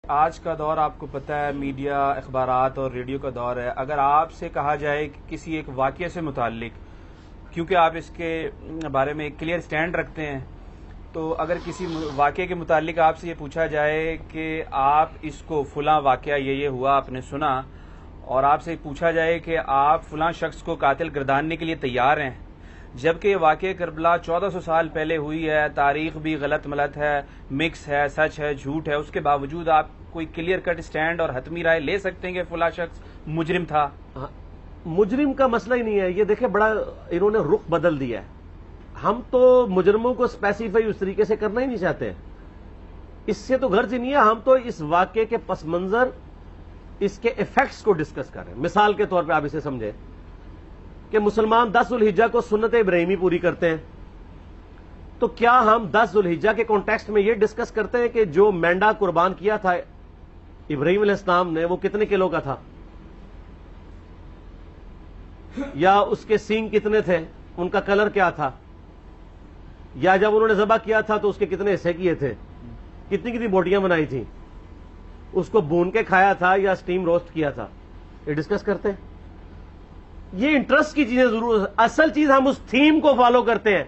آج کا دور آپ کو پتہ ہے، میڈیا، اخبارات اور ریڈیو کا دور ہے۔ اگر آپ سے کہا جائے کہ کسی ایک واقعے سے متعلق، کیونکہ آپ اس کے بارے میں ایک کلیئر سٹینڈ رکھتے ہیں، تو اگر کسی واقعے کے متعلق آپ سے یہ پوچھا جائے کہ آپ اس کو فلاں واقعہ یہ ہوا آپ نے سنا، اور آپ سے پوچھا جائے کہ آپ فلاں شخص کو قاتل گرداننے کے لیے تیار ہیں، جبکہ یہ واقعہ کربلا 1400 سال پہلے ہوئی ہے، تاریخ بھی غلط ملت ہے، مکس ہے، سچ ہے، جھوٹ ہے، اس کے باوجود آپ کوئی کلیئر کٹ سٹینڈ اور حتمی رائے لے سکتے ہیں کہ فلاں شخص مجرم تھا؟ مجرم کا مسئلہ ہی نہیں ہے، یہ دیکھیں بڑا انہوں نے رخ بدل دیا ہے۔ ہم تو مجرموں کو اسپیسیفائی اس طریقے سے کرنا ہی نہیں چاہتے، اس سے تو غرض ہی نہیں ہے۔ ہم تو اس واقعے کے پس منظر، اس کے ایفیکٹس کو ڈسکس کر رہے ہیں۔ مثال کے طور پہ آپ اسے سمجھیں کہ مسلمان 10 ذوالحجہ کو سنت ابراہیمی پوری کرتے ہیں، تو کیا ہم 10 ذوالحجہ کے کانٹیکسٹ میں یہ ڈسکس کرتے ہیں کہ جو مینڈا قربان کیا تھا ابراہیم علیہ السلام نے وہ کتنے کلو کا تھا، یا اس کے سینگ کتنے تھے، ان کا کلر کیا تھا، یا جب انہوں نے ذبح کیا تھا تو اس کے کتنے حصے کیے تھے، کتنی کتنی بوٹیاں بنائی تھیں، اس کو بھون کے کھایا تھا یا سٹیم روسٹ کیا تھا، یہ ڈسکس کرتے ہیں۔ یہ انٹرسٹ کی چیزیں ضرور، اصل چیز ہم اس تھیم کو فالو کرتے ہیں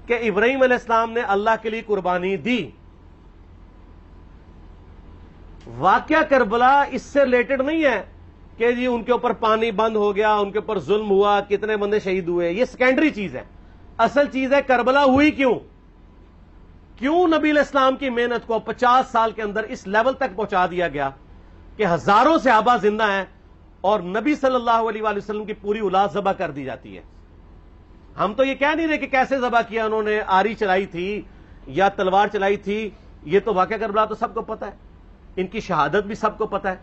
کہ ابراہیم علیہ السلام نے اللہ کے لیے قربانی دی۔ واقعہ کربلا اس سے ریلیٹڈ نہیں ہے کہ جی ان کے اوپر پانی بند ہو گیا، ان کے اوپر ظلم ہوا، کتنے بندے شہید ہوئے، یہ سیکنڈری چیز ہے۔ اصل چیز ہے کربلا ہوئی کیوں نبی علیہ السلام کی محنت کو 50 سال کے اندر اس لیول تک پہنچا دیا گیا کہ ہزاروں صحابہ زندہ ہیں اور نبی صلی اللہ علیہ وآلہ وسلم کی پوری اولاد ذبح کر دی جاتی ہے۔ ہم تو یہ کہہ نہیں رہے کہ کیسے ذبح کیا انہوں نے، آری چلائی تھی یا تلوار چلائی تھی، یہ تو واقعہ کربلا تو سب کو پتہ ہے، ان کی شہادت بھی سب کو پتہ ہے۔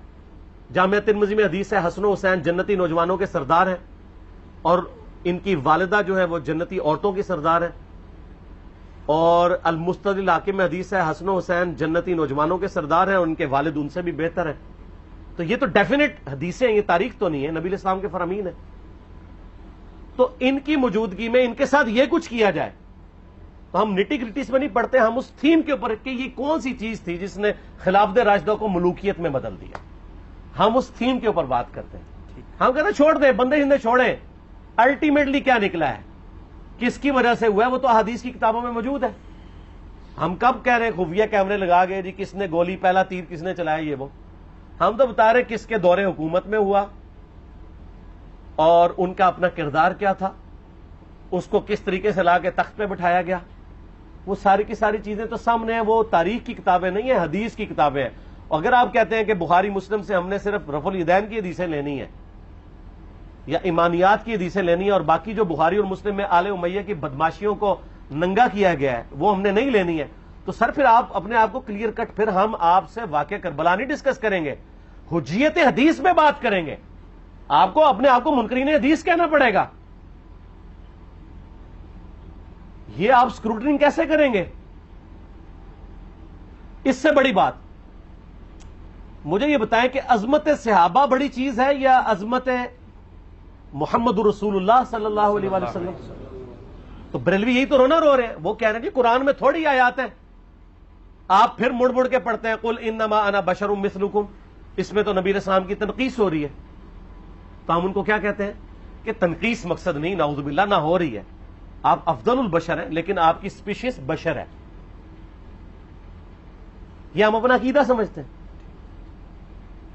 جامعہ ترمذی میں حدیث ہے حسن و حسین جنتی نوجوانوں کے سردار ہیں، اور ان کی والدہ جو ہے وہ جنتی عورتوں کی سردار ہیں، اور المستدرک الحاکم میں حدیث ہے حسن و حسین جنتی نوجوانوں کے سردار ہیں اور ان کے والد ان سے بھی بہتر ہیں۔ تو یہ تو ڈیفینٹ حدیثیں ہیں، یہ تاریخ تو نہیں ہے، نبی علیہ السلام کے فرامین ہیں۔ تو ان کی موجودگی میں ان کے ساتھ یہ کچھ کیا جائے تو ہم نٹی گریٹیز میں نہیں پڑھتے، ہم اس تھیم کے اوپر کہ یہ کون سی چیز تھی جس نے خلافت راشدہ کو ملوکیت میں بدل دیا، ہم اس تھیم کے اوپر بات کرتے ہیں۔ ہم کہتے ہیں چھوڑ دیں، بندے ہندے چھوڑیں، الٹیمیٹلی کیا نکلا ہے، کس کی وجہ سے ہوا ہے، وہ تو احادیث کی کتابوں میں موجود ہے۔ ہم کب کہہ رہے ہیں خفیہ کیمرے لگا گئے جی کس نے گولی، پہلا تیر کس نے چلایا، یہ وہ، ہم تو بتا رہے کس کے دور حکومت میں ہوا اور ان کا اپنا کردار کیا تھا، اس کو کس طریقے سے لا کے تخت پہ بٹھایا گیا، وہ ساری کی ساری چیزیں تو سامنے ہیں۔ وہ تاریخ کی کتابیں نہیں ہیں، حدیث کی کتابیں ہیں۔ اگر آپ کہتے ہیں کہ بخاری مسلم سے ہم نے صرف رفع الیدین کی حدیثیں لینی ہیں یا ایمانیات کی حدیثیں لینی ہے اور باقی جو بخاری اور مسلم میں آل امیہ کی بدماشیوں کو ننگا کیا گیا ہے وہ ہم نے نہیں لینی ہے، تو سر پھر آپ اپنے آپ کو کلیئر کٹ، پھر ہم آپ سے واقعہ کربلا نہیں ڈسکس کریں گے، حجیت حدیث میں بات کریں گے۔ آپ کو اپنے آپ کو منکرین حدیث کہنا پڑے گا، یہ آپ اسکروٹنگ کیسے کریں گے؟ اس سے بڑی بات مجھے یہ بتائیں کہ عظمت صحابہ بڑی چیز ہے یا عظمت محمد رسول اللہ صلی اللہ علیہ وآلہ وسلم؟ تو بریلوی یہی تو رونا رو رہے ہیں، وہ کہہ رہے ہیں کہ قرآن میں تھوڑی آیات ہیں، آپ پھر مڑ مڑ کے پڑھتے ہیں قل انما انا بشر مثلکم، اس میں تو نبی علیہ السلام کی تنقیص ہو رہی ہے۔ تو ہم ان کو کیا کہتے ہیں کہ تنقیص مقصد نہیں، نعوذ باللہ، نہ ہو رہی ہے، آپ افضل البشر ہیں لیکن آپ کی سپیشیز بشر ہے، یہ ہم اپنا عقیدہ سمجھتے ہیں،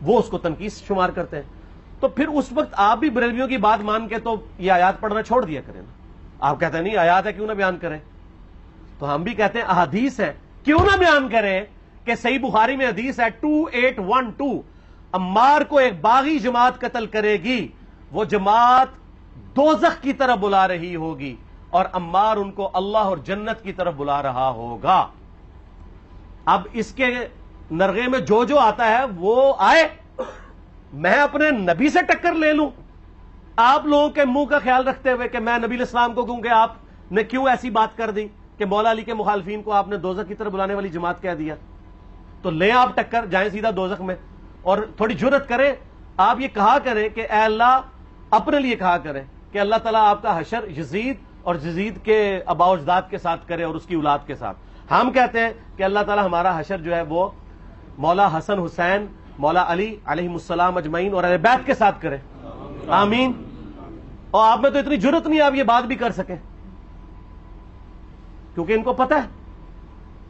وہ اس کو تنقیص شمار کرتے ہیں۔ تو پھر اس وقت آپ بھی بریلویوں کی بات مان کے تو یہ آیات پڑھنا چھوڑ دیا کریں نا۔ آپ کہتے ہیں نہیں آیات ہے کیوں نہ بیان کریں، تو ہم بھی کہتے ہیں احادیث ہے کیوں نہ بیان کریں کہ صحیح بخاری میں حدیث ہے 2812 عمار کو ایک باغی جماعت قتل کرے گی، وہ جماعت دوزخ کی طرف بلا رہی ہوگی اور عمار ان کو اللہ اور جنت کی طرف بلا رہا ہوگا۔ اب اس کے نرغے میں جو آتا ہے وہ آئے، میں اپنے نبی سے ٹکر لے لوں آپ لوگوں کے منہ کا خیال رکھتے ہوئے کہ میں نبی علیہ السلام کو کہوں کہ آپ نے کیوں ایسی بات کر دی کہ مولا علی کے مخالفین کو آپ نے دوزخ کی طرف بلانے والی جماعت کہہ دیا، تو لیں آپ ٹکر، جائیں سیدھا دوزخ میں، اور تھوڑی جرت کریں، آپ یہ کہا کریں کہ اے اللہ، اپنے لیے کہا کریں کہ اللہ تعالیٰ آپ کا حشر یزید اور یزید کے آباء و اجداد کے ساتھ کرے اور اس کی اولاد کے ساتھ۔ ہم کہتے ہیں کہ اللہ تعالیٰ ہمارا حشر جو ہے وہ مولا حسن حسین مولا علی علیہ السلام اجمعین اور اہل بیت کے ساتھ کریں، آمین۔ اور آپ میں تو اتنی جرت نہیں آپ یہ بات بھی کر سکیں، کیونکہ ان کو پتہ ہے۔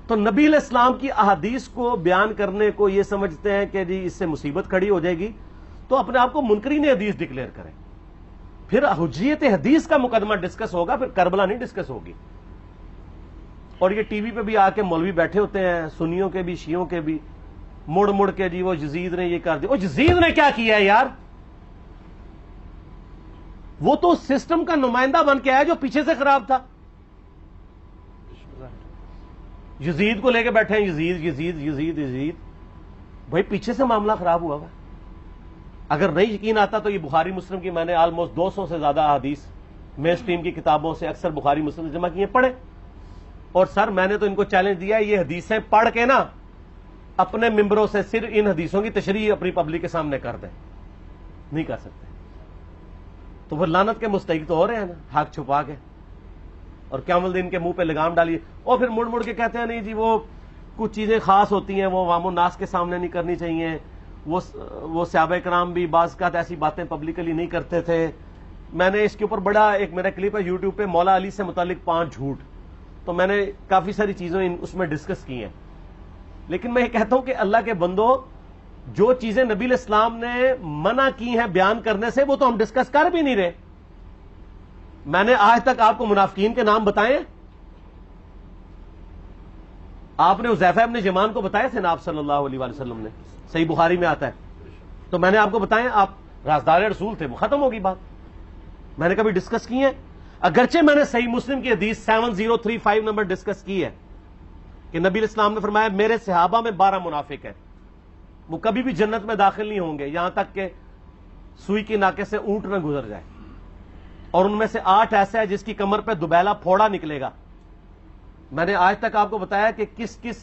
تو نبی علیہ السلام کی احادیث کو بیان کرنے کو یہ سمجھتے ہیں کہ جی اس سے مصیبت کھڑی ہو جائے گی، تو اپنے آپ کو منکرین حدیث ڈکلیئر کریں، پھر حجیت حدیث کا مقدمہ ڈسکس ہوگا، پھر کربلا نہیں ڈسکس ہوگی۔ اور یہ ٹی وی پہ بھی آ کے مولوی بیٹھے ہوتے ہیں، سنیوں کے بھی شیعوں کے بھی، مڑ مڑ کے جی وہ یزید نے یہ کر دیا۔ وہ یزید نے کیا کیا ہے یار؟ وہ تو سسٹم کا نمائندہ بن کے آیا جو پیچھے سے خراب تھا۔ یزید کو لے کے بیٹھے ہیں، یزید یزید یزید یزید، بھائی پیچھے سے معاملہ خراب ہوا ہوا ہے۔ اگر نہیں یقین آتا تو یہ بخاری مسلم کی میں نے آلموسٹ 200 سے زیادہ احادیث مین اسٹریم کی کتابوں سے اکثر بخاری مسلم جمع کیے، پڑھے۔ اور سر میں نے تو ان کو چیلنج دیا ہے، یہ حدیثیں پڑھ کے نا اپنے ممبروں سے صرف ان حدیثوں کی تشریح اپنی پبلک کے سامنے کر دیں، نہیں کر سکتے تو وہ لعنت کے مستحق تو ہو رہے ہیں نا، حق چھپا کے، اور قیامت دن کے منہ پہ لگام ڈالیے، اور پھر مڑ مڑ کے کہتے ہیں نہیں جی وہ کچھ چیزیں خاص ہوتی ہیں وہ عوام الناس کے سامنے نہیں کرنی چاہیے، وہ صحابہ کرام بھی بعض اوقات ایسی باتیں پبلکلی نہیں کرتے تھے۔ میں نے اس کے اوپر بڑا ایک میرا کلپ ہے یوٹیوب پہ، مولا علی سے متعلق 5 جھوٹ، تو میں نے کافی ساری چیزیں اس میں ڈسکس کی ہیں۔ لیکن میں یہ کہتا ہوں کہ اللہ کے بندو، جو چیزیں نبی علیہ السلام نے منع کی ہیں بیان کرنے سے وہ تو ہم ڈسکس کر بھی نہیں رہے۔ میں نے آج تک آپ کو منافقین کے نام بتائے ہیں؟ آپ نے حذیفہ ابن یمان کو بتایا تھے نا آپ صلی اللہ علیہ وآلہ وسلم نے، صحیح بخاری میں آتا ہے، تو میں نے آپ کو بتایا، آپ رازدار رسول تھے، وہ ختم ہوگی بات۔ میں نے کبھی ڈسکس کی ہے؟ اگرچہ میں نے صحیح مسلم کی حدیث 7035 نمبر ڈسکس کی ہے کہ نبی علیہ السلام نے فرمایا میرے صحابہ میں 12 منافق ہیں، وہ کبھی بھی جنت میں داخل نہیں ہوں گے یہاں تک کہ سوئی کی ناکے سے اونٹ نہ گزر جائے، اور ان میں سے 8 ایسا ہے جس کی کمر پہ دوبیلا پھوڑا نکلے گا۔ میں نے آج تک آپ کو بتایا کہ کس کس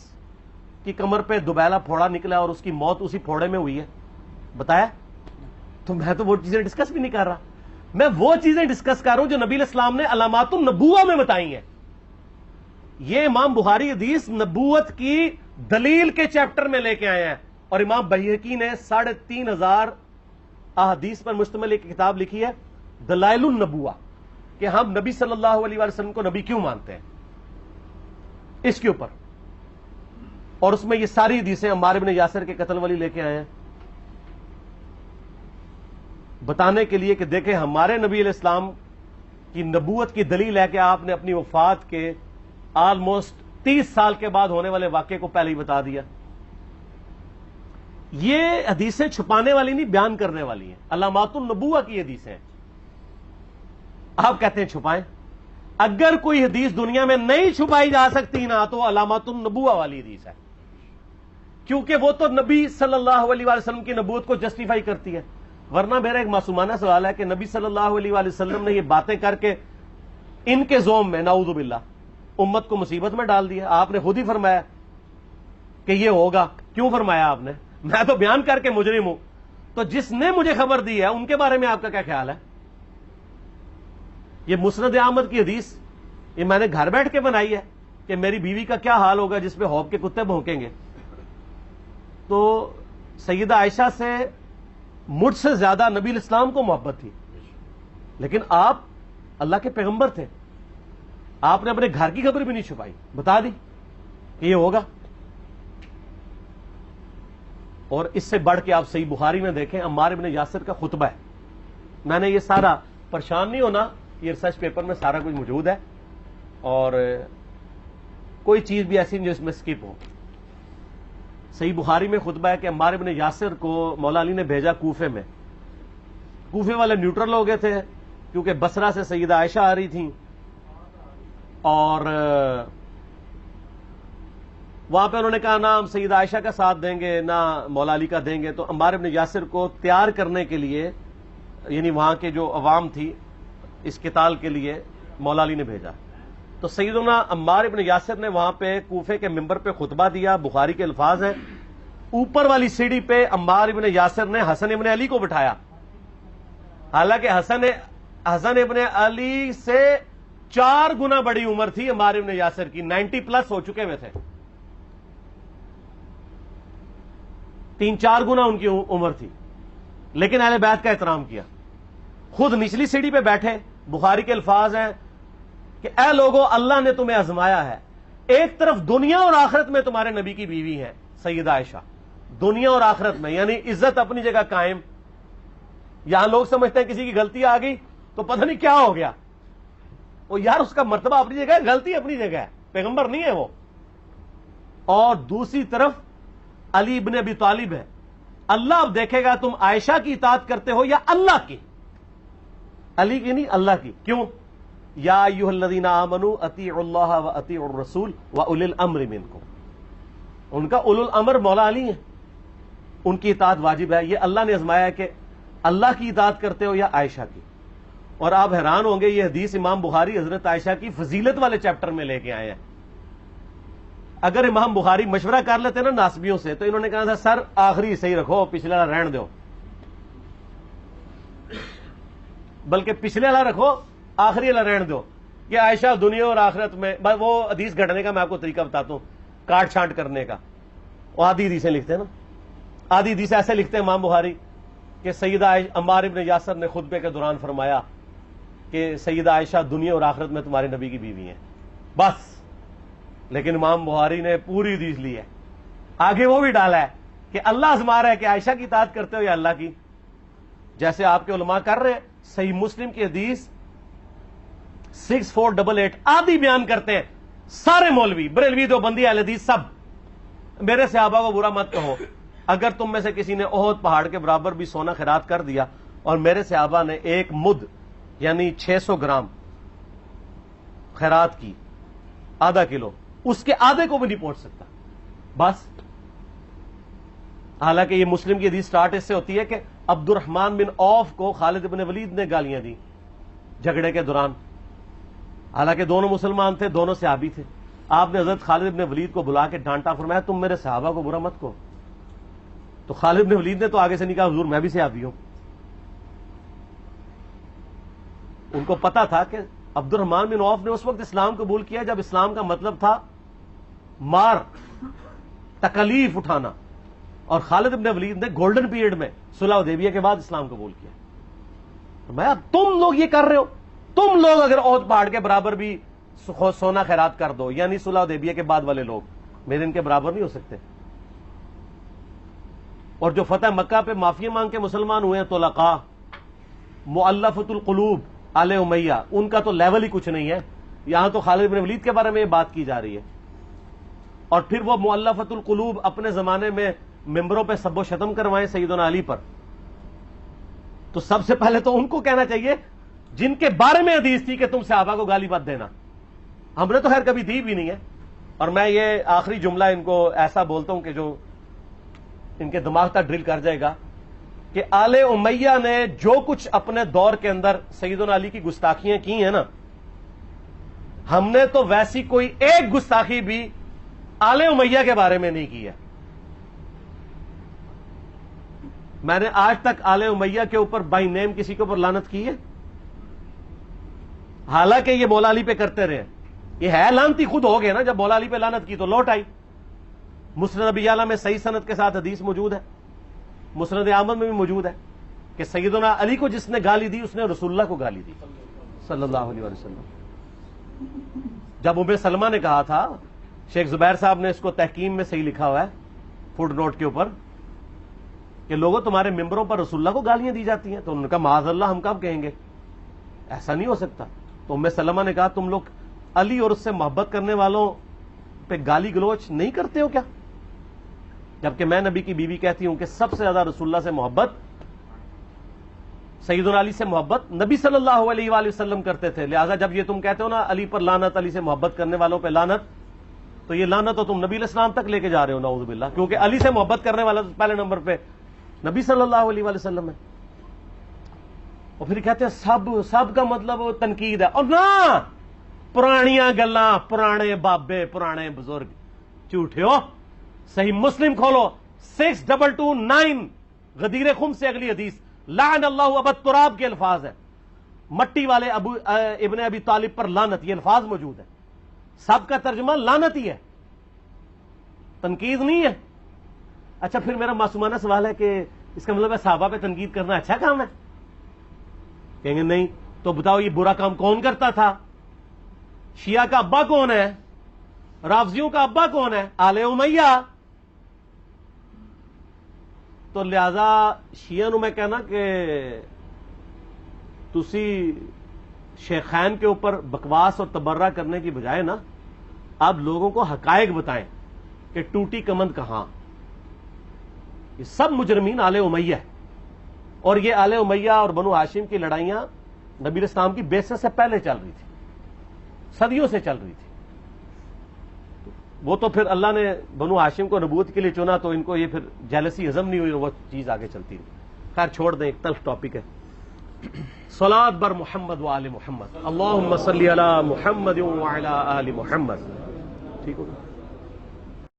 کی کمر پہ دوبیلا پھوڑا نکلا اور اس کی موت اسی پھوڑے میں ہوئی ہے، بتایا؟ تو میں تو وہ چیزیں ڈسکس بھی نہیں کر رہا، میں وہ چیزیں ڈسکس کر رہا ہوں جو نبی علیہ السلام نے علامات النبوہ میں بتائی ہیں۔ یہ امام بخاری حدیث نبوت کی دلیل کے چیپٹر میں لے کے آئے ہیں، اور امام بہقی نے 3500 احادیث پر مشتمل ایک کتاب لکھی ہے دلائل النبوہ، کہ ہم نبی صلی اللہ علیہ وسلم کو نبی کیوں مانتے ہیں، اس کے اوپر، اور اس میں یہ ساری حدیثیں عمار بن یاسر کے قتل والی لے کے آئے ہیں، بتانے کے لیے کہ دیکھیں ہمارے نبی علیہ السلام کی نبوت کی دلیل ہے کہ آپ نے اپنی وفات کے آلموسٹ 30 سال کے بعد ہونے والے واقعے کو پہلے ہی بتا دیا۔ یہ حدیثیں چھپانے والی نہیں، بیان کرنے والی ہیں، علامات النبوہ کی حدیثیں ہیں۔ آپ کہتے ہیں چھپائیں، اگر کوئی حدیث دنیا میں نہیں چھپائی جا سکتی نا تو علامات النبوہ والی حدیث ہے، کیونکہ وہ تو نبی صلی اللہ علیہ وسلم کی نبوت کو جسٹیفائی کرتی ہے۔ ورنہ میرا ایک معصومانہ سوال ہے کہ نبی صلی اللہ علیہ وسلم نے یہ باتیں کر کے ان کے زوم میں نعوذ باللہ امت کو مصیبت میں ڈال دیا۔ آپ نے خود ہی فرمایا کہ یہ ہوگا، کیوں فرمایا آپ نے؟ میں تو بیان کر کے مجرم ہوں، تو جس نے مجھے خبر دی ہے ان کے بارے میں آپ کا کیا خیال ہے؟ یہ مسند احمد کی حدیث یہ میں نے گھر بیٹھ کے بنائی ہے کہ میری بیوی کا کیا حال ہوگا جس پہ ہوب کے کتے بھونکیں گے۔ تو سیدہ عائشہ سے مجھ سے زیادہ نبی علیہ السلام کو محبت تھی، لیکن آپ اللہ کے پیغمبر تھے، آپ نے اپنے گھر کی خبر بھی نہیں چھپائی، بتا دی کہ یہ ہوگا۔ اور اس سے بڑھ کے آپ صحیح بخاری میں دیکھیں عمار بن یاسر کا خطبہ ہے، میں نے یہ سارا، پریشان نہیں ہونا، یہ ریسرچ پیپر میں سارا کچھ موجود ہے، اور کوئی چیز بھی ایسی نہیں جو اس میں سکپ ہو۔ صحیح بخاری میں خطبہ ہے کہ عمار بن یاسر کو مولا علی نے بھیجا کوفے میں، کوفے والے نیوٹرل ہو گئے تھے کیونکہ بصرہ سے سیدہ عائشہ آ رہی تھیں، اور وہاں پہ انہوں نے کہا نہ ہم سیدہ عائشہ کا ساتھ دیں گے نہ مولا علی کا دیں گے، تو عمار بن یاسر کو تیار کرنے کے لیے، یعنی وہاں کے جو عوام تھی اس قتال کے لیے مولا علی نے بھیجا۔ تو سیدنا عمار بن یاسر نے وہاں پہ کوفے کے ممبر پہ خطبہ دیا، بخاری کے الفاظ ہیں، اوپر والی سیڑھی پہ عمار بن یاسر نے حسن ابن علی کو بٹھایا، حالانکہ حسن ابن علی سے 4 گنا بڑی عمر تھی عمار بن یاسر کی، 90 پلس ہو چکے ہوئے تھے۔ 3-4 گنا ان کی عمر تھی، لیکن اہل بیت کا احترام کیا. خود نچلی سیڑھی پہ بیٹھے. بخاری کے الفاظ ہیں کہ اے لوگوں، اللہ نے تمہیں آزمایا ہے، ایک طرف دنیا اور آخرت میں تمہارے نبی کی بیوی ہے سیدہ عائشہ، دنیا اور آخرت میں، یعنی عزت اپنی جگہ قائم. یہاں لوگ سمجھتے ہیں کسی کی غلطی آ گئی تو پتہ نہیں کیا ہو گیا. وہ یار اس کا مرتبہ اپنی جگہ ہے، غلطی اپنی جگہ ہے، پیغمبر نہیں ہے وہ. اور دوسری طرف علی ابن ابی طالب ہے. اللہ اب دیکھے گا تم عائشہ کی اطاعت کرتے ہو یا اللہ کی. علی کی نہیں، اللہ کی. کیوں؟ یا ایھا الذین آمنوا اطیعوا اللہ واطیعوا الرسول واولی الامر منکم. ان کا اولو الامر مولا علی ہیں، ان کی اطاعت واجب ہے. یہ اللہ نے آزمایا ہے کہ اللہ کی اطاعت کرتے ہو یا عائشہ کی. اور آپ حیران ہوں گے، یہ حدیث امام بخاری حضرت عائشہ کی فضیلت والے چیپٹر میں لے کے آئے ہیں. اگر امام بخاری مشورہ کر لیتے نا ناسبیوں سے تو انہوں نے کہا تھا سر آخری صحیح رکھو، پچھلے والا رہن دو، بلکہ پچھلے والا رکھو آخری والا رہن دو. کہ عائشہ دنیا اور آخرت میں، وہ حدیث گھڑنے کا میں آپ کو طریقہ بتاتا ہوں، کاٹ چھانٹ کرنے کا. وہ آدھی حدیثیں لکھتے ہیں نا، آدھی حدیث ایسے لکھتے ہیں امام بخاری کہ سیدہ عمار ابن یاسر نے خطبے کے دوران فرمایا کہ سیدہ عائشہ دنیا اور آخرت میں تمہارے نبی کی بیوی ہیں، بس. لیکن امام بخاری نے پوری حدیث لی ہے، آگے وہ بھی ڈالا ہے کہ اللہ آزما رہا ہے کہ عائشہ کی اطاعت کرتے ہو یا اللہ کی، جیسے آپ کے علماء کر رہے ہیں. صحیح مسلم کی حدیث 6488 آدھی بیان کرتے ہیں سارے مولوی، بریلوی، دیوبندی، اہل حدیث سب. میرے صحابہ کو برا مت کہو، اگر تم میں سے کسی نے احد پہاڑ کے برابر بھی سونا خیرات کر دیا اور میرے صحابہ نے 1 مد یعنی 600 گرام خیرات کی، آدھا کلو، اس کے آدھے کو بھی نہیں پہنچ سکتا بس. حالانکہ یہ مسلم کی حدیث سٹارٹ اس سے ہوتی ہے کہ عبد الرحمن بن عوف کو خالد بن ولید نے گالیاں دی جھگڑے کے دوران. حالانکہ دونوں مسلمان تھے، دونوں صحابی تھے. آپ نے حضرت خالد بن ولید کو بلا کے ڈانٹا، فرمایا تم میرے صحابہ کو برا مت کہو. تو خالد بن ولید نے تو آگے سے نہیں کہا حضور میں بھی صحابی ہوں. ان کو پتا تھا کہ عبد الرحمن بن عوف نے اس وقت اسلام قبول کیا جب اسلام کا مطلب تھا مار، تکلیف اٹھانا، اور خالد بن ولید نے گولڈن پیریڈ میں صلح حدیبیہ کے بعد اسلام قبول کیا. میں تم لوگ یہ کر رہے ہو، تم لوگ اگر احد پہاڑ کے برابر بھی سونا خیرات کر دو، یعنی صلح حدیبیہ کے بعد والے لوگ میرے ان کے برابر نہیں ہو سکتے. اور جو فتح مکہ پہ معافی مانگ کے مسلمان ہوئے ہیں طلقاء، مؤلفۃ القلوب، آل امیہ، ان کا تو لیول ہی کچھ نہیں ہے. یہاں تو خالد بن ولید کے بارے میں یہ بات کی جا رہی ہے. اور پھر وہ مؤلفۃ القلوب اپنے زمانے میں ممبروں پہ سب و شتم کروائیں سیدنا علی پر. تو سب سے پہلے تو ان کو کہنا چاہیے جن کے بارے میں حدیث تھی کہ تم صحابہ کو گالی مت دینا. ہم نے تو خیر کبھی دی بھی نہیں ہے. اور میں یہ آخری جملہ ان کو ایسا بولتا ہوں کہ جو ان کے دماغ تک ڈرل کر جائے گا کہ آل امیہ نے جو کچھ اپنے دور کے اندر سیدنا علی کی گستاخیاں کی ہیں نا، ہم نے تو ویسی کوئی ایک گستاخی بھی آل امیہ کے بارے میں نہیں کی ہے. میں نے آج تک آل امیہ کے اوپر بائی نیم کسی کے اوپر لعنت کی ہے؟ حالانکہ یہ مولا علی پہ کرتے رہے. یہ ہے لعنتی خود ہو گئے نا، جب مولا علی پہ لعنت کی تو لوٹ آئی. مسند ابی اعلی میں صحیح سند کے ساتھ حدیث موجود ہے، مسند احمد میں بھی موجود ہے کہ سیدنا علی کو جس نے گالی دی اس نے رسول اللہ کو گالی دی صلی اللہ علیہ وسلم. جب ام سلمہ نے کہا تھا، شیخ زبیر صاحب نے اس کو تحکیم میں صحیح لکھا ہوا ہے فوٹ نوٹ کے اوپر، کہ لوگوں تمہارے ممبروں پر رسول اللہ کو گالیاں دی جاتی ہیں، تو انہوں نے کہا معاذ اللہ، ہم کب کہیں گے، ایسا نہیں ہو سکتا. تو ام سلمہ نے کہا تم لوگ علی اور اس سے محبت کرنے والوں پہ گالی گلوچ نہیں کرتے ہو کیا؟ جبکہ میں نبی کی بیوی کہتی ہوں کہ سب سے زیادہ رسول اللہ سے محبت، سیدنا علی سے محبت نبی صلی اللہ علیہ وآلہ وسلم کرتے تھے. لہٰذا جب یہ تم کہتے ہو نا علی پر لعنت، علی سے محبت کرنے والوں پہ لعنت، تو یہ لعنت تو تم نبی علیہ السلام تک لے کے جا رہے ہو نعوذ باللہ، کیونکہ علی سے محبت کرنے والا پہلے نمبر پہ نبی صلی اللہ علیہ وآلہ وسلم ہے. اور پھر کہتے ہیں سب کا مطلب تنقید ہے. اور نہ، پرانیاں گلاں، پرانے بابے، پرانے بزرگ، جھوٹے ہو. صحیح مسلم کھولو 6229 غدیر خم سے اگلی حدیث، لعن اللہ ابا التراب کے الفاظ ہیں، مٹی والے ابن ابی طالب پر لعنت، یہ الفاظ موجود ہے. سب کا ترجمہ لعنت ہی ہے، تنقید نہیں ہے. اچھا پھر میرا معصومانہ سوال ہے کہ اس کا مطلب ہے صحابہ پہ تنقید کرنا اچھا کام ہے؟ کہیں گے نہیں. تو بتاؤ یہ برا کام کون کرتا تھا؟ شیعہ کا ابا کون ہے؟ رافضیوں کا ابا کون ہے؟ آل امیہ. تو لہذا شیعہ نو میں کہنا کہ تسی شیخین کے اوپر بکواس اور تبرہ کرنے کی بجائے نا آپ لوگوں کو حقائق بتائیں کہ ٹوٹی کمند کہاں. یہ سب مجرمین آل امیہ ہے، اور یہ آل امیہ اور بنو ہاشم کی لڑائیاں نبی اسلام کی بعثت سے پہلے چل رہی تھی، صدیوں سے چل رہی تھی. وہ تو پھر اللہ نے بنو ہاشم کو نبوت کے لیے چنا تو ان کو یہ پھر جیلسی ہضم نہیں ہوئی، وہ چیز آگے چلتی رہی. خیر چھوڑ دیں، ایک تلخ ٹاپک ہے. صلاۃ بر محمد و آل محمد. اللہم صلی علی محمد و علی آل محمد. ٹھیک ہوگا.